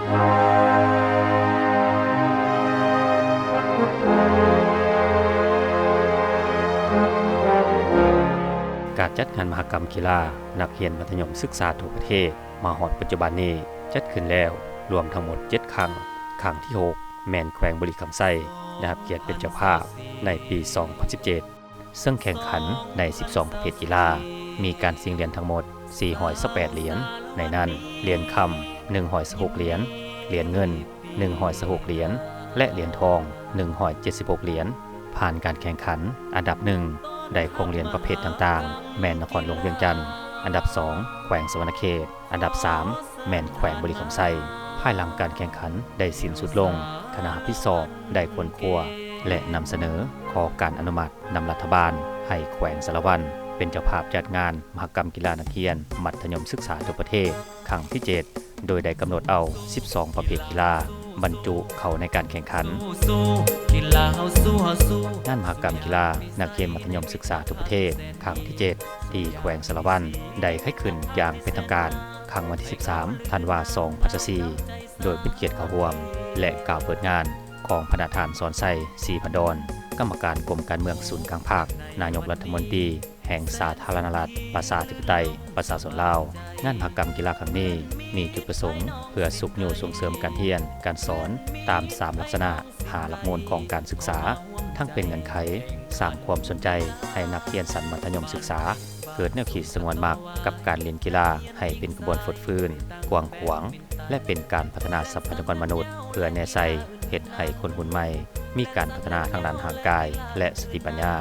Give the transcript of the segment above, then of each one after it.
การจัดงานมหกรรมกีฬานักเรียนมัธยมศึกษาทั่วประเทศมาฮอดปัจจุบันนี้จัดขึ้นแล้วรวมทั้งหมด7ครั้งครั้งที่6แม่นแขวงบุรีคำไส้ได้รับเกียรติเป็นเจ้าภาพในปี 2017 ซึ่งแข่งขันใน 12 ประเภทกีฬามีการชิงเหรียญทั้งหมด418เหรียญในนั้นเหรียญคำ116เหรียญเหรียญเงิน116เหรียญและเหรียญทอง176เหรียญผ่านการแข่งขันอันดับ1ได้ครองเหรียญประเภทต่างๆแม่นนครหลวงเวียงจันทร์อันดับ2แขวงสวรรณเขตอันดับ3แม่นแขวงบุรีคำไส้ภายหลังการแข่งขันได้สิ้นสุดลงคณะผู้สอบได้ค้นคว้าและนำเสนอขอการอนุมัตินำรัฐบาลให้แขวงสารวัตรเป็นเจ้าภาพจัดงานมหกรรมกีฬานักเรียนมัธยมศึกษาทั่วประเทศครั้งที่7โดยได้กำหนดเอา12ประเภทกีฬาบรรจุเข้าในการแข่งขันงานมหกรรมกีฬานักเรียนมัธยมศึกษาทั่วประเทศครั้งที่7ที่แขวงสารวัตรได้ขึ้นอย่างเป็นทางการครั้งวันที่13ธันวาคม2024โดยเป็นเกียรติเข้าร่วมและกล่าวเปิดงานของพระทานสอนไส้ศรีพันดรกรรมการกรมการเมืองศูนย์กลางภาคนายกรัฐมนตรีแห่งสาธารณรัฐประชาธิปไตยประชาชนลาวงานมหกรรมกีฬาครั้งนี้มีจุดประสงค์เพื่อสุขอยู่ส่งเสริมการเรียนการสอนตาม3ลักษณะ5หลักมวลของการศึกษาทั้งเป็นเงื่อนไขสร้างความสนใจให้นักเรียนชั้นมัธยมศึกษาเกิดแนวคิดสงวนมักกับการเรียนกีฬาให้เป็นกระบวนการฟื้นกว้างขวางและเป็นการพัฒนาทรัพยากรมนุษย์เพื่อแนวใส่เฮ็ดให้คนรุ่นใหม่มีการพัฒนาทางด้านร่างกายและสติปัญญา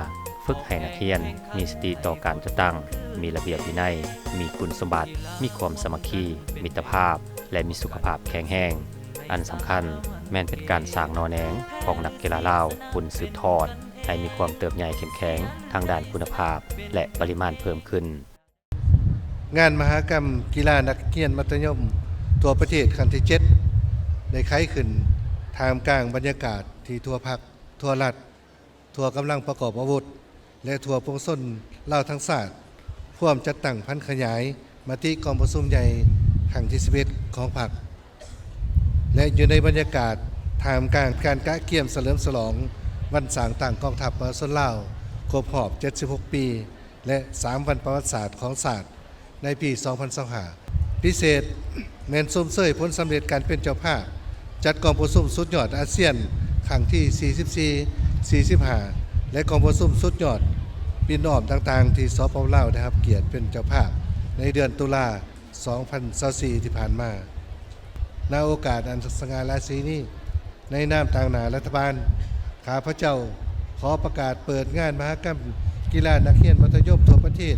ฝึกให้นักเรียนมีสติต่อการจัดตั้งมีระเบียบวินัยมีคุณสมบัติมีความสามัคคีมิตรภาพและมีสุขภาพแข็งแรงอันสำคัญแม้นเป็นการสร้างนอแนงของนักกีฬาลาวผู้สืบทอดให้มีความเติบใหญ่เข้มแข็งทางด้านคุณภาพและปริมาณเพิ่มขึ้นงานมหกรรมกีฬานักเรียนมัธยมทั่วประเทศครั้งที่7ได้ขึ้นท่ามกลางบรรยากาศที่ทั่วภาคทั่วรัฐทั่วกำลังประกอบอาวุธและทั่วปวงชนลาวทั้งชาติร่วมจัดตั้งพันขยายมติกองประชุมใหญ่ครั้งที่11ของพรรคและอยู่ในบรรยากาศท่ามกลางการกะเกียมเฉลิมฉลองวันสร้างตั้งกองทัพประชาชนลาวครบรอบ76ปีและ3วันประวัติศาสตร์ของชาติในปี2025พิเศษแม่นส้มเสยผลสำเร็จการเป็นเจ้าภาพจัดกองประชุมสุดยอดอาเซียนครั้งที่44 45และกองประชุมสุดยอดปีนอ้อมต่างๆที่สปป.ลาวได้รับเกียรติเป็นเจ้าภาพในเดือนตุลา2024ที่ผ่านมาณโอกาสอันสง่าราศีนี้ในนามต่างหน้ารัฐบาลข้าพเจ้าขอประกาศเปิดงานมหกรรมกีฬานักเรียนมัธยมทั่วประเทศ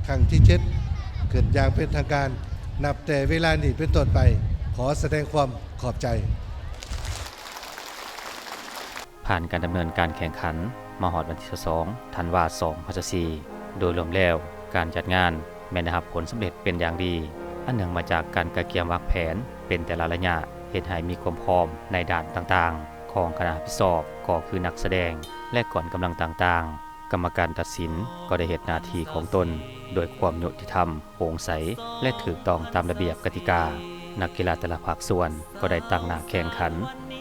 ครั้งที่7ขึ้นอย่างเป็นทางการนับแต่เวลานี้เป็นต้นไปขอแสดงความขอบใจผ่านการดำเนินการแข่งขันมาฮอดวันที่2ธันวาคม2024โดยรวมแล้วการจัดงานแม้ได้รับผลสำเร็จเป็นอย่างดีอันเนื่องมาจากการกะเกียมวางแผนเป็นแต่ละระยะเฮ็ดให้มีความพร้อมในด้านต่างๆของคณะผู้สอบก็คือนักแสดงและก่อนกำลังต่างๆกรรมการตัดสินก็ได้เฮ็ดหน้าที่ของตนโดยความยุติธรรมโปร่งใสและถูกต้องตามระเบียบกติกานักกีฬาแต่ละภาคส่วนก็ได้ตั้งหน้าแข่งขัน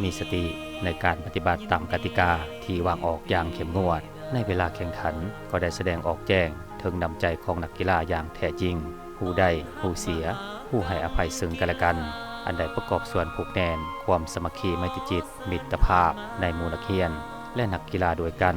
มีสติในการปฏิบัติตามกติกาที่วางออกอย่างเข้มงวดในเวลาแข่งขันก็ได้แสดงออกแจ้งถึงน้ำใจของนักกีฬาอย่างแท้จริงผู้ได้ผู้เสียผู้ให้อภัยซึ่งกันและกันอันใดประกอบส่วนผูกแน่นความสามัคคีไมตรีจิตมิตรภาพในหมู่นักเรียนและนักกีฬาโดยกัน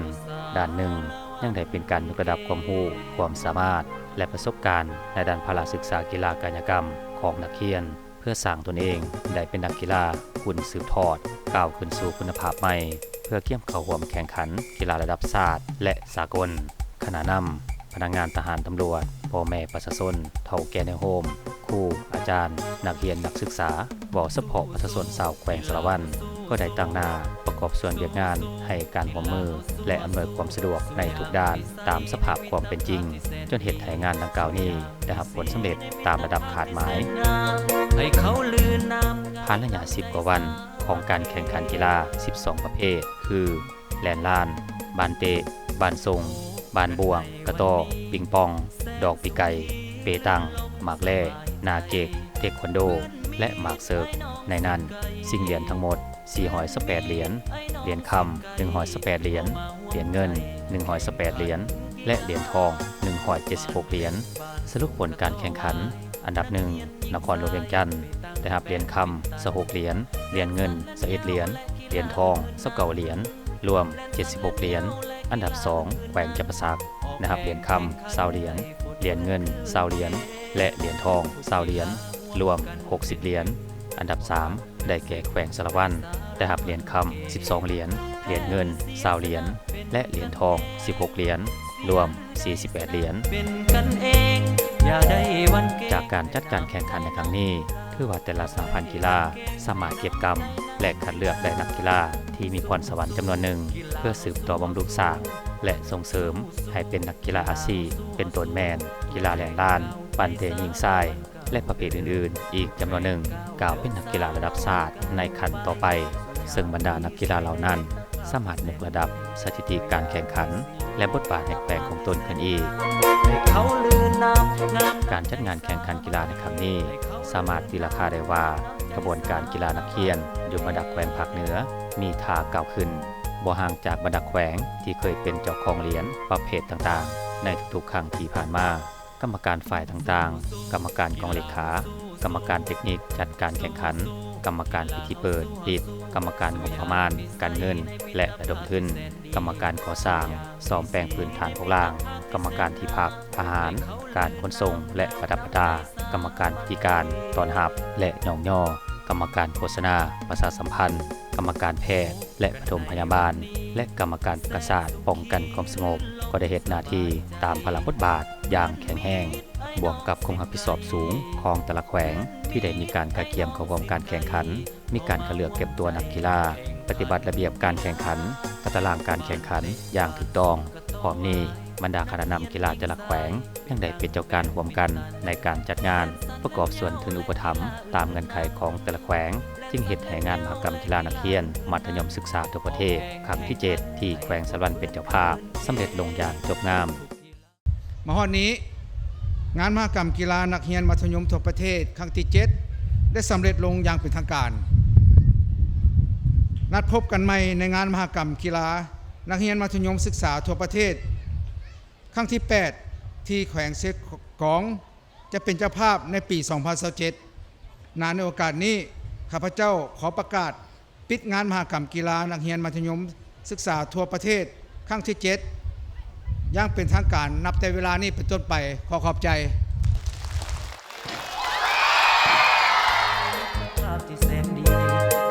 ด้านหนึ่งยังได้เป็นการยกระดับความรู้ความสามารถและประสบการณ์ในด้านพละศึกษากีฬากายกรรมของนักเรียนเพื่อสร้างตนเองได้เป็นนักกีฬาคุณสืบทอดก้าวขึ้นสู่คุณภาพใหม่เพื่อเกี่ยมเข้าร่วมแข่งขันกีฬาระดับชาติและสากลขณะนำพนักงานทหารตำรวจพ่อแม่ประชาชนเฒ่าแก่ในโฮมครูอาจารย์นักเรียนนักศึกษาบ่เฉพาะประชาชนชาวแขวงสารวัตรก็ได้ตั้งหน้าประกอบส่วนเวียกงานให้การร่วมมือและอำนวยความสะดวกในทุกด้านตามสภาพความเป็นจริงจนเหตุให้งานดังกล่าวนี้ได้รับผลสำเร็จตามระดับคาดหมายผ่านระยะ10กว่าวันของการแข่งขันกีฬา12ประเภทคือแลนลานบานเตะบานทรงบานบ่วงกระต้อปิงปองดอกปีไก่เปตังหมากแล่นาเกกเทควันโด และหมากเซิร์กในนั้นสิ่งเหรียญทั้งหมด418เหรียญเหรียญคำ118เหรียญเหรียญเงิน118เหรียญและเหรียญทอง176เหรียญสรุปผลการแข่งขันอันดับ1นครหลวงเวียงจันทน์ได้รับเหรียญคำ26เหรียญเหรียญเงิน21เหรียญเหรียญทอง29เหรียญรวม76เหรียญอันดับ2แขวงจำปาสักนะครับเหรียญคำ20เหรียญเหรียญเงิน20เหรียญและเหรียญทอง20เหรียญรวม60เหรียญอันดับ3ได้แก่แขวงสารวัตรได้รับเหรียญคำ12เหรียญเหรียญเงิน20เหรียญและเหรียญทอง16เหรียญรวม48เหรียญจากการจัดการแข่งขันในครั้งนี้ถือว่าแต่ละสหพันธ์กีฬาสามารถเก็บกำและคัดเลือกได้นักกีฬาที่มีพรสวรรค์จำนวนหนึ่งเพื่อสืบต่อบำรุงสร้างและส่งเสริมให้เป็นนักกีฬาอาชีพเป็นต้นแมนกีฬาแหลงล้านปั่นเตะยิงทรายและประเภทอื่นๆอีกจำนวนหนึ่งกล่าวเป็นนักกีฬาระดับชาติในขั้นต่อไปซึ่งบรรดานักกีฬาเหล่านั้นสามารถยกระดับสถิติการแข่งขันและบทบาทแห่งแปลงของตนขึ้นอีกการจัดงานแข่งขันกีฬาในครั้งนี้สามารถตีราคาได้ว่ากระบวนการกีฬานักเรียนอยู่บรรดาแขวงภาคเหนือมีท่าก้าวขึ้นบ่ห่างจากบรรดาแขวงที่เคยเป็นเจ้าของเหรียญประเภทต่างๆในทุกๆครั้งที่ผ่านมากรรมการฝ่ายต่างๆกรรมการกองเลขากรรมการเทคนิคจัดการแข่งขันกรรมการพิธีเปิดปิดกรรมการงบประมาณการเงินและระดมทุนกรรมการก่อสร้างซ่อมแปลงพื้นฐานโครงล่างกรรมการที่พักอาหารการขนส่งและประดับประดากรรมการพิธีการต้อนรับและย่องย่อกรรมการโฆษณาประชาสัมพันธ์กรรมการแพทย์และปฐมพยาบาลและกรรมการประสาทป้องกันความสงบก็ได้เฮ็ดหน้าที่ตามพระบทบาทอย่างแข็งแรงบวกกับความรับผิดชอบสูงของแต่ละแขวงที่ได้มีการกระเกียมเข้าร่วมการแข่งขันมีการคัดเลือกเก็บตัวนักกีฬาปฏิบัติระเบียบการแข่งขันตารางการแข่งขันอย่างถูกต้องพร้อมนี้บรรดาคณะนำกีฬาแต่ละแขวงยังได้เป็นเจ้าการร่วมกันในการจัดงานประกอบส่วนทุนอุปถัมภ์ตามเงื่อนไขของแต่ละแขวงจึงเฮ็ดให้งานมหกรรมกีฬานักเรียนมัธยมศึกษาทั่วประเทศครั้งที่7ที่แขวงสะหวันเป็นเจ้าภาพสำเร็จลงอย่างจบงามมาฮอดนี้งานมหกรรมกีฬานักเรียนมัธยมทั่วประเทศครั้งที่7ได้สำเร็จลงอย่างเป็นทางการนัดพบกันใหม่ในงานมหกรรมกีฬานักเรียนมัธยมศึกษาทั่วประเทศครั้งที่8ที่แขวงเซกองจะเป็นเจ้าภาพในปี 2027 ในโอกาสนี้ข้าพเจ้าขอประกาศปิดงานมหกรรมกีฬานักเรียนมัธยมศึกษาทั่วประเทศครั้งที่7อย่างเป็นทางการนับแต่เวลานี้เป็นต้นไปขอขอบใจภาพที่แสนดี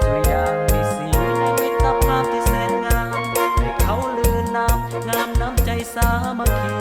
ตัวอย่างมีสีในมิตรภาพที่แสนงามให้เขาลือนามงามน้ำใจสามัคคี